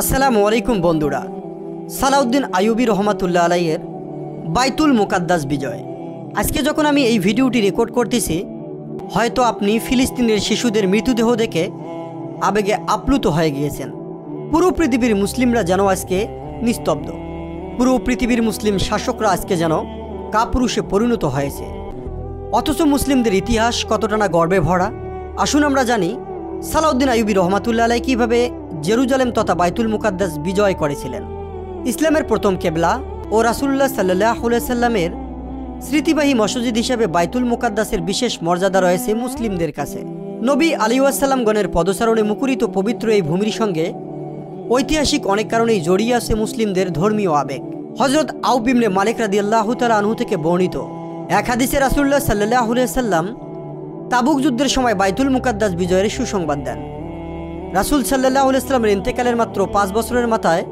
আসসালামু আলাইকুম বন্ধুরা। সালাউদ্দিন আইয়ুবী রহমাতুল্লাহ আলাইয়ের বাইতুল মুকাদ্দাস বিজয়। আজকে যখন আমি এই ভিডিওটি রেকর্ড করতেছি, হয়তো আপনি ফিলিস্তিনের শিশুদের মৃতদেহ দেখে আবেগে আপ্লুত হয়ে গিয়েছেন। পুরো পৃথিবীর মুসলিমরা যেন আজকে নিস্তব্ধ। পুরো পৃথিবীর মুসলিম শাসকরা আজকে যেন কাপুরুষে পরিণত হয়েছে। অথচ মুসলিমদের ইতিহাস কতটা না গর্বে ভরা। আসুন আমরা জানি সালাউদ্দিন আইয়ুবী রহমাতুল্লাহ আলাই কীভাবে জেরুজালেম তথা বাইতুল মুকাদ্দাস বিজয় করেছিলেন। ইসলামের প্রথম কেবলা ও রাসূলুল্লাহ সাল্লাল্লাহু আলাইহি সাল্লামের স্মৃতিবাহী মসজিদ হিসেবে বাইতুল মুকাদ্দাসের বিশেষ মর্যাদা রয়েছে মুসলিমদের কাছে। নবী আলাইহিসসালামগণের পদচারণে মুখরিত পবিত্র এই ভূমির সঙ্গে ঐতিহাসিক অনেক কারণেই জড়িয়ে আছে মুসলিমদের ধর্মীয় আবেগ। হযরত আউফ ইবনে মালিক রাদিয়াল্লাহু তাআলা আনহু থেকে বর্ণিত এক হাদিসে রাসূলুল্লাহ সাল্লাল্লাহু আলাইহি সাল্লাম তাবুক যুদ্ধের সময় বাইতুল মুকাদ্দাস বিজয়ের সুসংবাদ দেন। রাসূল সাল্লাল্লাহু আলাইহি সাল্লামের ইন্তেকালের মাত্র 5 বছরের মাথায়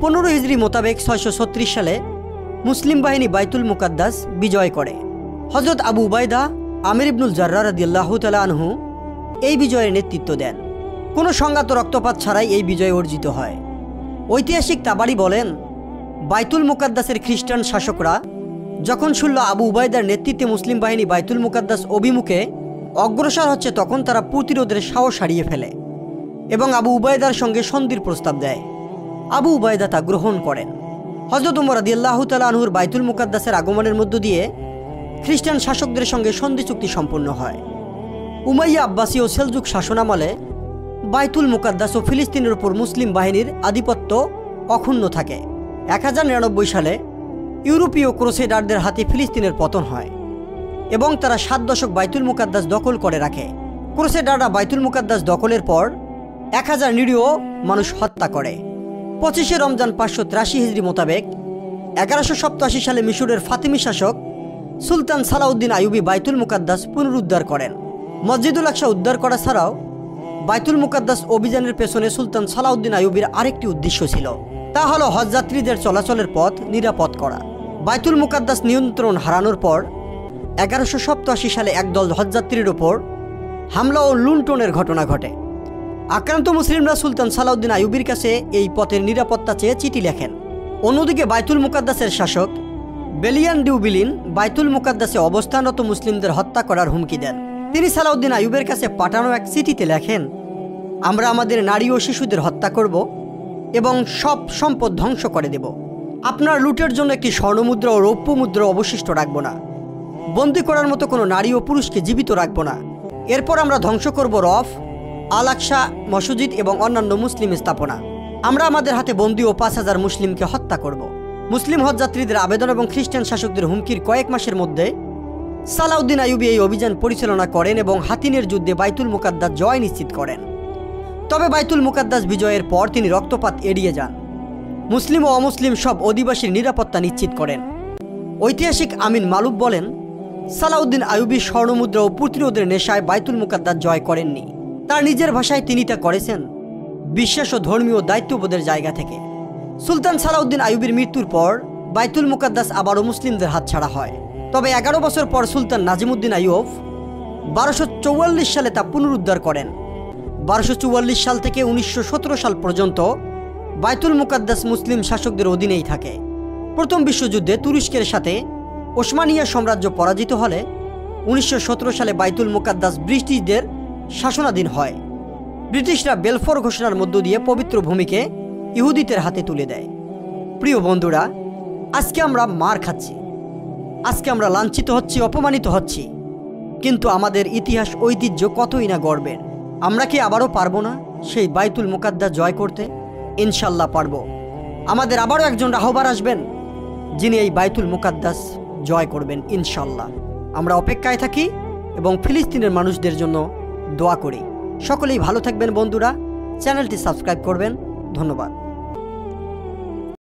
15 হিজরি মোতাবেক 636 সালে মুসলিম বাহিনী বাইতুল মুকাদ্দাস বিজয় করে। হযরত আবু উবাইদা আমির ইবনুল জাররাহ রাদিয়াল্লাহু তাআলা আনহু এই বিজয়ের নেতৃত্ব দেন। কোনো সংঘাত রক্তপাত ছাড়াই এই বিজয় অর্জিত হয়। ঐতিহাসিক তাবারি বলেন, বাইতুল মুকাদ্দাসের খ্রিস্টান শাসকরা যখন শুনল আবু উবাইদার নেতৃত্বে মুসলিম বাহিনী বাইতুল মুকাদ্দাস অভিমুখে অগ্রসর হচ্ছে, তখন তারা প্রতিরোধের সাহস হারিয়ে ফেলে এবং আবু উবাইদার সঙ্গে সন্ধির প্রস্তাব দেয়। আবু উবাইদা তা গ্রহণ করেন। হযরত ওমর রাদিয়াল্লাহু তাআলা আনহুর বাইতুল মুকাদ্দাসের আগমনের মধ্য দিয়ে খ্রিস্টান শাসকদের সঙ্গে সন্ধি চুক্তি সম্পন্ন হয়। উমাইয়া আব্বাসী ও সেলজুক শাসনামলে বাইতুল মুকাদ্দাস ও ফিলিস্তিনের উপর মুসলিম বাহিনীর আধিপত্য অক্ষুণ্ণ থাকে। 1099 সালে ইউরোপীয় ক্রুসেডারদের হাতে ফিলিস্তিনের পতন হয় এবং তারা 7 দশক বাইতুল মুকাদ্দাস দখল করে রাখে। ক্রুসেডাররা বাইতুল মুকাদ্দাস দখলের পর 1000 নিরীহ মানুষ হত্যা করে। 25 রমজান 583 হিজরি মোতাবেক 1187 সালে মিশরের ফাতিমি শাসক সুলতান সালাউদ্দিন আইয়ুবী বাইতুল মুকাদ্দাস পুনরুদ্ধার করেন। মসজিদুল আকসা উদ্ধার করা ছাড়াও বাইতুল মুকাদ্দাস অভিযানের পেছনে সুলতান সালাউদ্দিন আইয়ুবীর আরেকটি উদ্দেশ্য ছিল, তা হলো হজযাত্রীদের চলাচলের পথ নিরাপদ করা। বাইতুল মুকাদ্দাস নিয়ন্ত্রণ হারানোর পর 1187 সালে একদল হজযাত্রীর ওপর হামলা ও লুণ্ঠনের ঘটনা ঘটে। আক্রান্ত মুসলিমরা সুলতান সালাউদ্দিন আইয়ুবীর কাছে এই পথের নিরাপত্তা চেয়ে চিঠি লেখেন। অন্যদিকে বাইতুল মুকাদ্দাসের শাসক বেলিয়ান ডিউবিলিন বাইতুল মুকাদ্দাসে অবস্থানরত মুসলিমদের হত্যা করার হুমকি দেন। তিনি সালাউদ্দিন আইয়ুবের কাছে পাঠানো এক চিঠিতে লেখেন, আমরা আমাদের নারী ও শিশুদের হত্যা করব এবং সব সম্পদ ধ্বংস করে দেব। আপনার লুটের জন্য একটি স্বর্ণমুদ্রা ও রৌপ্য মুদ্রা অবশিষ্ট রাখব না। বন্দী করার মতো কোনো নারী ও পুরুষকে জীবিত রাখব না। এরপর আমরা ধ্বংস করব রফ, আল আকসা মসজিদ এবং অন্যান্য মুসলিম স্থাপনা। আমরা আমাদের হাতে বন্দী ও 5000 মুসলিমকে হত্যা করব। মুসলিম হজযাত্রীদের আবেদন এবং খ্রিস্টান শাসকদের হুমকির কয়েক মাসের মধ্যে সালাউদ্দিন আইয়ুবী এই অভিযান পরিচালনা করেন এবং হাতিনের যুদ্ধে বাইতুল মুকাদ্দাস জয় নিশ্চিত করেন। তবে বাইতুল মুকাদ্দাস বিজয়ের পর তিনি রক্তপাত এড়িয়ে যান। মুসলিম ও অমুসলিম সব অধিবাসীর নিরাপত্তা নিশ্চিত করেন। ঐতিহাসিক আমিন মালুক বলেন, সালাউদ্দিন আইয়ুবী স্বর্ণমুদ্রা ও প্রতিরোধের নেশায় বাইতুল মুকাদ্দাস জয় করেননি। তার নিজের ভাষায় তিনি তা করেছেন বিশ্বাস ও ধর্মীয় দায়িত্ববোধের জায়গা থেকে। সুলতান সালাউদ্দিন আইয়ুবীর মৃত্যুর পর বাইতুল মুকাদ্দাস আবারও মুসলিমদের হাতছাড়া হয়। তবে 11 বছর পর সুলতান নাজিমুদ্দিন আইয়ুব 1244 সালে তা পুনরুদ্ধার করেন। 1244 সাল থেকে 1917 সাল পর্যন্ত বাইতুল মুকাদ্দাস মুসলিম শাসকদের অধীনেই থাকে। প্রথম বিশ্বযুদ্ধে তুরস্কের সাথে ওসমানিয়া সাম্রাজ্য পরাজিত হলে 1917 সালে বাইতুল মুকাদ্দাস ব্রিটিশদের শাসনাধীন হয়। ব্রিটিশরা বেলফোর ঘোষণার মধ্য দিয়ে পবিত্র ভূমিকে ইহুদিদের হাতে তুলে দেয়। প্রিয় বন্ধুরা, আজকে আমরা মার খাচ্ছি, আজকে আমরা লাঞ্ছিত হচ্ছি, অপমানিত হচ্ছি, কিন্তু আমাদের ইতিহাস ঐতিহ্য কতই না গর্বের। আমরা কি আবারও পারবো না সেই বাইতুল মুকাদ্দাস জয় করতে? ইনশাল্লাহ পারব। আমাদের আবারও একজন রাহবার আসবেন যিনি এই বাইতুল মুকাদ্দাস জয় করবেন ইনশাল্লাহ। আমরা অপেক্ষায় থাকি এবং ফিলিস্তিনের মানুষদের জন্য দোয়া করি। সকলেই ভালো থাকবেন বন্ধুরা, চ্যানেলটি সাবস্ক্রাইব করবেন। ধন্যবাদ।